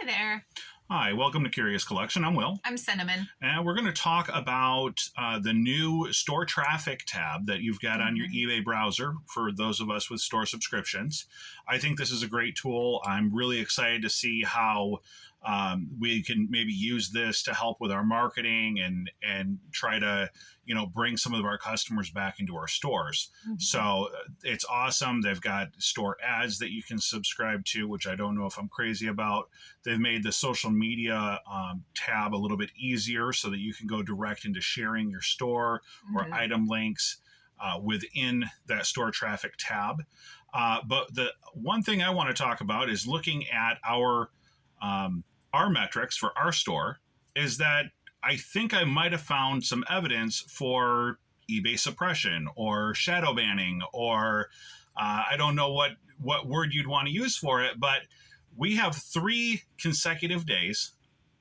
Hi there. Hi, welcome to Curious Collection. I'm Will. I'm Cinnamon. And we're going to talk about the new store traffic tab that you've got on your eBay browser for those of us with store subscriptions. I think this is a great tool. I'm really excited to see how we can maybe use this to help with our marketing and try to, bring some of our customers back into our stores. So it's awesome. They've got store ads that you can subscribe to, which I don't know if I'm crazy about. They've made the social media tab a little bit easier so that you can go direct into sharing your store or item links within that store traffic tab. But the one thing I want to talk about is looking at our metrics for our store is that I think I might have found some evidence for eBay suppression or shadow banning, or I don't know what word you'd want to use for it, but we have 3 consecutive days.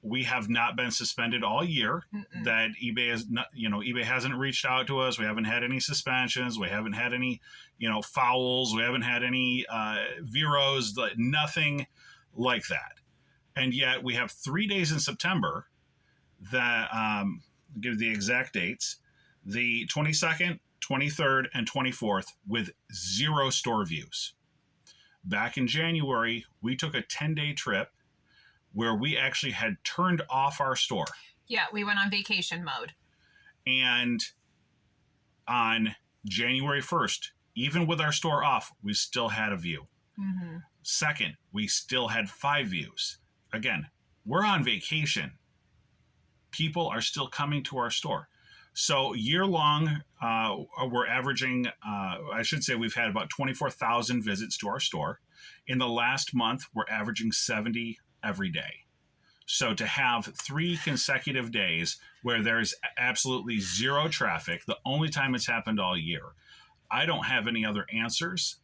We have not been suspended all year. That eBay is not, eBay hasn't reached out to us. We haven't had any suspensions. We haven't had any, fouls. We haven't had any veros, nothing like that. And yet we have 3 days in September that I'll give the exact dates, the 22nd, 23rd, and 24th with 0 store views. Back in January, we took a 10-day trip where we actually had turned off our store. Yeah, we went on vacation mode. And on January 1st, even with our store off, we still had a view. Second, we still had 5 views. Again, we're on vacation. People are still coming to our store. So year long, we're averaging, I should say we've had about 24,000 visits to our store. In the last month, we're averaging 70 every day. So to have 3 consecutive days where there's absolutely 0 traffic, the only time it's happened all year, I don't have any other answers.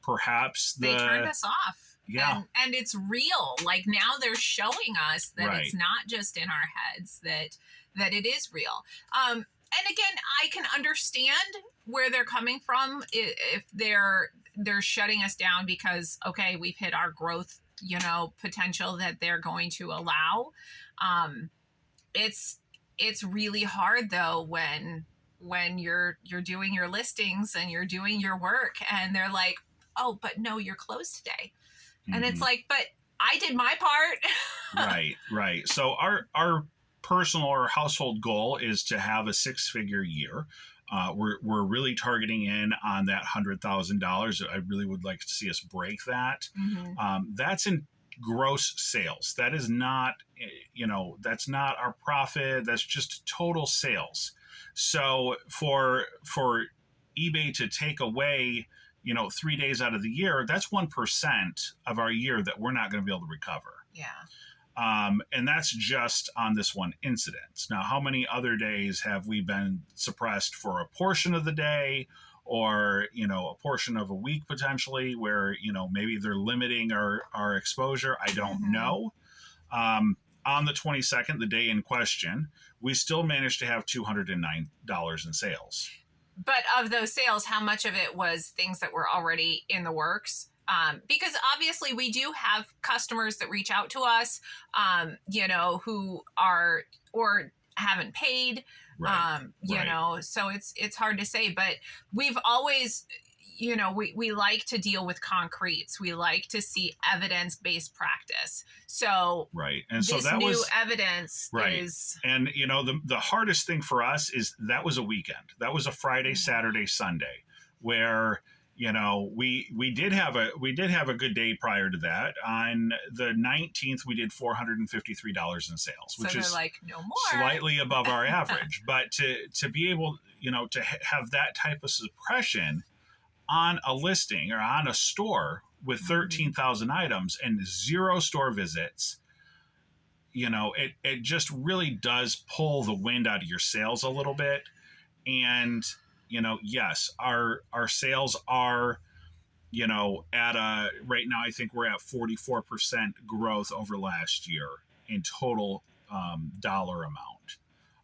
Perhaps they turned us off. Yeah. And it's real. Like now they're showing us that Right. It's not just in our heads, that it is real. And again, I can understand where they're coming from if they're shutting us down because, okay, we've hit our growth, potential that they're going to allow. It's really hard though when you're doing your listings and you're doing your work and they're like, oh, but no, you're closed today. And it's like, but I did my part. Right. So our personal or household goal is to have a 6-figure year. We're really targeting in on that $100,000. I really would like to see us break that. That's in gross sales. That is not, that's not our profit. That's just total sales. So for eBay to take away 3 days out of the year, that's 1% of our year that we're not going to be able to recover. Yeah. And that's just on this one incident. Now, how many other days have we been suppressed for a portion of the day or, a portion of a week potentially where, maybe they're limiting our exposure? I don't know. On the 22nd, the day in question, we still managed to have $209 in sales. But of those sales, how much of it was things that were already in the works? Because obviously we do have customers that reach out to us, who are or haven't paid, so it's hard to say. But we've always, we like to deal with concretes. We like to see evidence-based practice. So and so this that new was evidence is, and the hardest thing for us is that was a weekend. That was a Friday, Saturday, Sunday, where we did have a good day prior to that. On the 19th, we did $453 in sales, which so is like no more, slightly above our average. But to be able to have that type of suppression on a listing or on a store with 13,000 items and 0 store visits, it just really does pull the wind out of your sails a little bit. And, yes, our sales are, at right now, I think we're at 44% growth over last year in total dollar amount.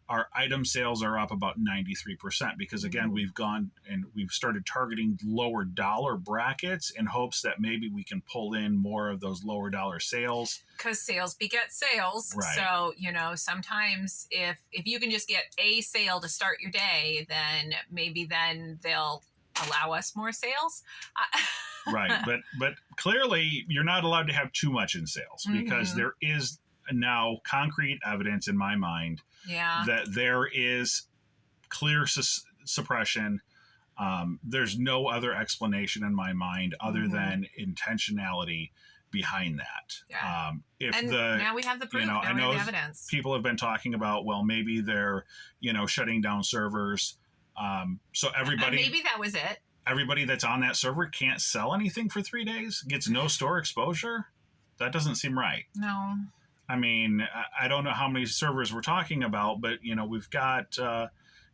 our item sales are up about 93% because again, we've gone and we've started targeting lower dollar brackets in hopes that maybe we can pull in more of those lower dollar sales. Because sales beget sales. Right. So, sometimes if you can just get a sale to start your day, then maybe then they'll allow us more sales. Right. But clearly you're not allowed to have too much in sales because there is now concrete evidence in my mind that there is clear suppression. There's no other explanation in my mind other than intentionality behind that. Yeah. Now we have the proof. Now I we know have the evidence. People have been talking about, well, maybe they're, shutting down servers. So everybody, maybe that was it. Everybody that's on that server can't sell anything for 3 days, gets no store exposure. That doesn't seem right. No. I mean, I don't know how many servers we're talking about, but, we've got,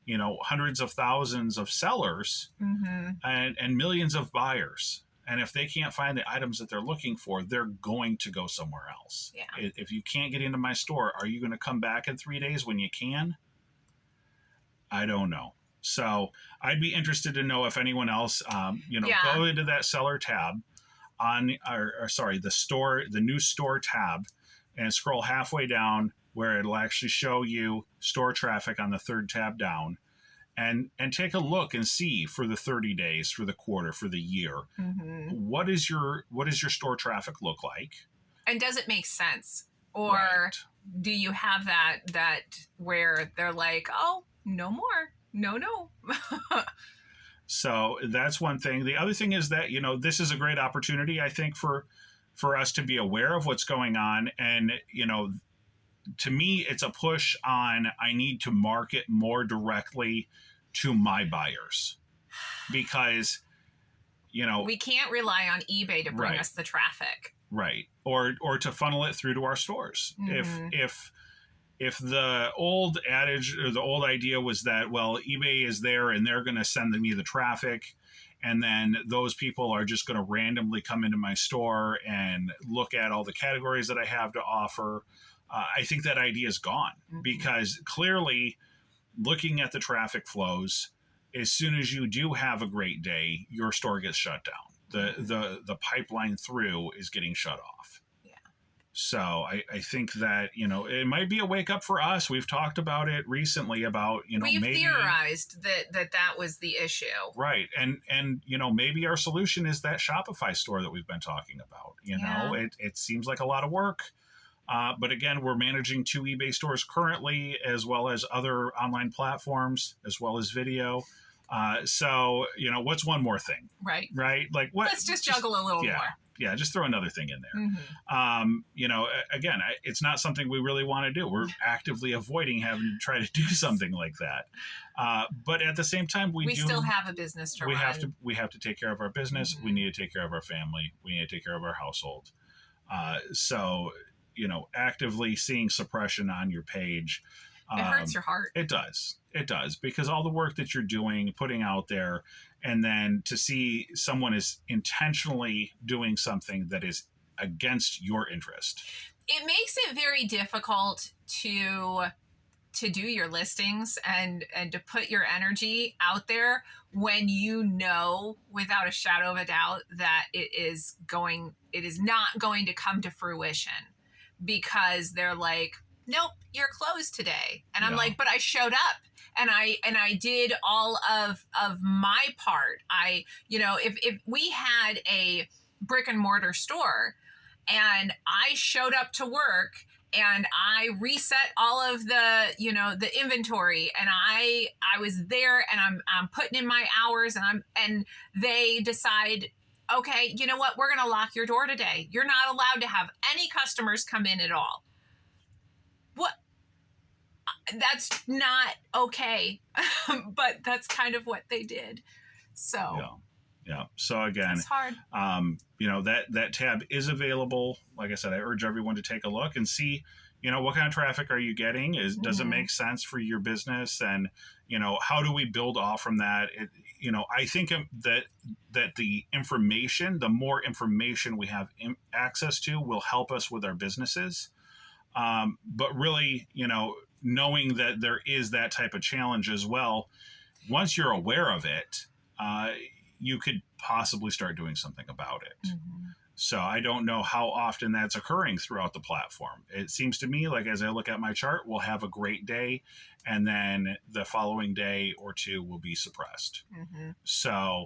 hundreds of thousands of sellers and millions of buyers. And if they can't find the items that they're looking for, they're going to go somewhere else. Yeah. If you can't get into my store, are you going to come back in 3 days when you can? I don't know. So I'd be interested to know if anyone else, go into that seller tab the new store tab, and scroll halfway down where it'll actually show you store traffic on the third tab down, and take a look and see for the 30 days, for the quarter, for the year, what is your store traffic look like? And does it make sense? Or do you have that where they're like, oh, no more. No. So that's one thing. The other thing is that, this is a great opportunity, I think, for us to be aware of what's going on. And, to me, it's a push on, I need to market more directly to my buyers because, we can't rely on eBay to bring us the traffic. Right. Or to funnel it through to our stores. If the old adage or the old idea was that, well, eBay is there and they're going to send me the traffic, and then those people are just going to randomly come into my store and look at all the categories that I have to offer, I think that idea is gone because clearly looking at the traffic flows, as soon as you do have a great day, your store gets shut down. The pipeline through is getting shut off. So I think that, it might be a wake up for us. We've talked about it recently about, we've maybe theorized that was the issue. Right. And maybe our solution is that Shopify store that we've been talking about. It seems like a lot of work. But again, we're managing 2 eBay stores currently, as well as other online platforms, as well as video. So, what's one more thing? Right. Like what? Let's just juggle a little more. Yeah, just throw another thing in there. Again, it's not something we really want to do. We're actively avoiding having to try to do something like that. But at the same time, we still have a business to run. We have to take care of our business. We need to take care of our family. We need to take care of our household. So, actively seeing suppression on your page, it hurts your heart. It does, because all the work that you're doing, putting out there, and then to see someone is intentionally doing something that is against your interest. It makes it very difficult to do your listings and to put your energy out there when without a shadow of a doubt that it is not going to come to fruition, because they're like, nope, you're closed today. And I'm like, but I showed up. And I did all of my part. If we had a brick and mortar store and I showed up to work and I reset all of the inventory and I was there and I'm putting in my hours and they decide, okay, you know what? We're going to lock your door today. You're not allowed to have any customers come in at all. What? That's not okay. But that's kind of what they did. So yeah. So again, it's hard. That tab is available. Like I said, I urge everyone to take a look and see, what kind of traffic are you getting? Does it make sense for your business? And, how do we build off from that? I think that the information, the more information we have access to will help us with our businesses. But really, knowing that there is that type of challenge as well, once you're aware of it, you could possibly start doing something about it. Mm-hmm. So I don't know how often that's occurring throughout the platform. It seems to me like as I look at my chart, we'll have a great day, and then the following day or two will be suppressed. Mm-hmm. So,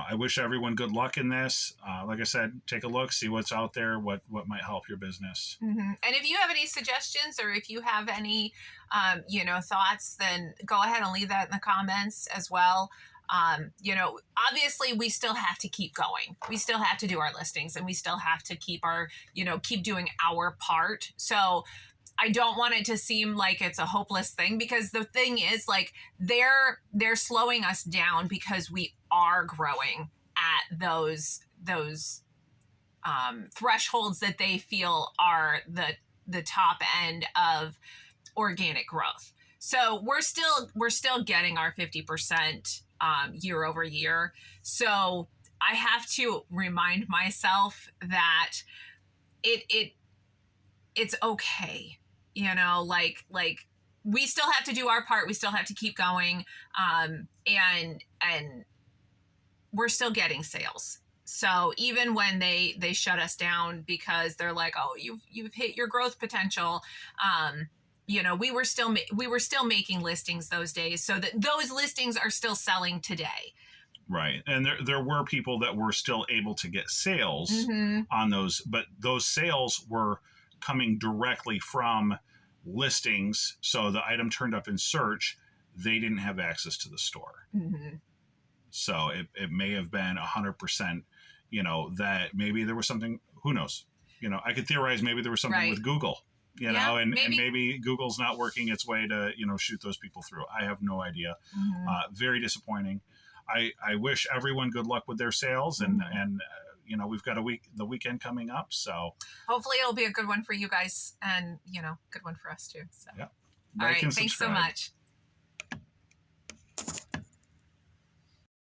I wish everyone good luck in this. Like I said, take a look, see what's out there, what might help your business. Mm-hmm. And if you have any suggestions or if you have any, thoughts, then go ahead and leave that in the comments as well. Obviously we still have to keep going. We still have to do our listings, and we still have to keep keep doing our part. So I don't want it to seem like it's a hopeless thing, because the thing is, like, they're slowing us down because we are growing at those thresholds that they feel are the top end of organic growth. So we're still getting our 50% year over year. So I have to remind myself that it's okay. Like we still have to do our part. We still have to keep going. And we're still getting sales. So even when they shut us down because they're like, oh, you've hit your growth potential, we were still making listings those days, so that those listings are still selling today. Right. And there were people that were still able to get sales Mm-hmm. on those, but those sales were coming directly from listings. So the item turned up in search, they didn't have access to the store. Mm-hmm. So it may have been 100%, that maybe there was something, who knows? I could theorize maybe there was something Right. with Google, and maybe Google's not working its way to, shoot those people through. I have no idea. Mm-hmm. Very disappointing. I wish everyone good luck with their sales, and we've got the weekend coming up, so hopefully it'll be a good one for you guys, and good one for us too. So yeah. all right, thanks so much.